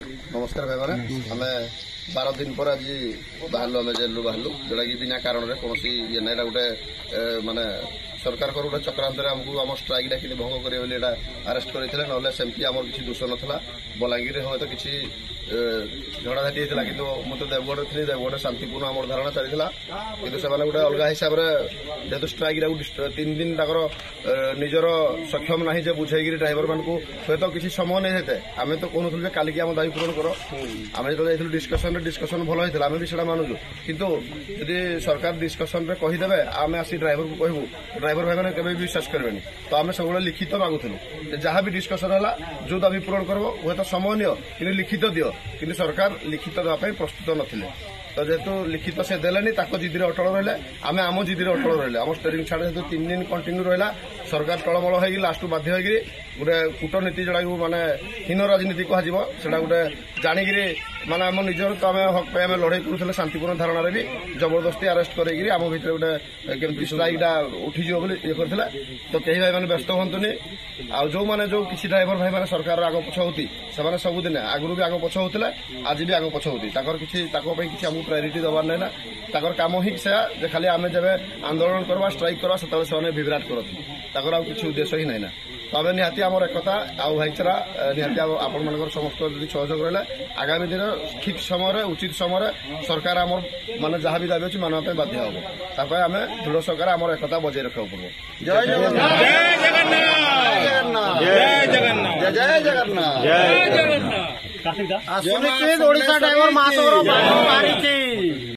नमस्कार भाई मैंने आम 12 दिन पर आज बाहर आम जेलू बाहर जोटा कि बिना कारण कौन ये ना गोटे माने सरकार गोटे चक्रांत आमको आम स्ट्राइक डाक भंग करेंगे अरेस्ट करते ना सेमती आम किसी दोष नाला बलांगीर हम तो किसी झड़ाझाटी होता कि मुझे देवगढ़ थी देवगढ़ शांतिपूर्ण आम धारणा चली कि गोटे अलग हिसाब से जेहतु स्ट्राइक 3 दिन निजर सक्षम ना जे बुझे ड्राइवर मान हूँ तो किसी समय नहीं होते आम तो कहूँ काली आम दाबी पूरण कर आम जो डिस्कसन भल होता आम भी मानुचु किंतु यदि सरकार डिस्कसन कहीदे आम आसी ड्राइवर को कहूँ ड्राइवर भाई मैंने केवे भी विश्वास करेंगे तो आम सब लिखित मागुलु जहाँ भी डिस्कसन है जो दाबी पूरण कर हूँ तो समय नियो कि लिखित दियो कि सरकार लिखित देवाई प्रस्तुत नथिले तो जेहेतु लिखित से देलेनी जिदी अटल रही आम आम जिदी अटल रही आम स्टेरिंग छाड़ 3 दिन कंटिन्यू रहा सरकार टलमल हो लास्ट बाध्य हो गोटे कूटनीति जोड़ा माने हीन राजनीति कह गोटे जाणिक माने आम निजर तो आम हक पे लड़ाई करूँ शांतिपूर्ण धारणा भी जबरदस्ती अरेस्ट कर आम भर गोटे केमती स्ट्राइकटा उठीज ये करते तो कई भाई मैंने व्यस्त हूँ आ जो मैंने जो किसी ड्राइवर भाई मैंने सरकार आग पछ होती से सबुदिन आगुरी भी आग पछ होते आज भी आग पछ होती किसी आमको प्रायोरिटी दबार ना ताकर काम ही से खाली आम जब आंदोलन करवा स्ट्राइक करवा से विभ्राट करती किसी उद्देश्य ही ना तो आम निहाती आम एकता आउ भाईचारा निहाती आपण मान समस्त सहयोग रहा आगामी दिन ठीक समय उचित समय सरकार आम मान जहाँ भी दाबी अच्छी मानवाई बाध्य हम आम दृढ़ सरकार आम एकता बजाय रखा पड़ो। जय जगन्नाथ जय जगन्नाथ जय जगन्नाथ जय जगन्नाथ जय जगन्नाथ। ओडिशा ड्राइवर महासंघ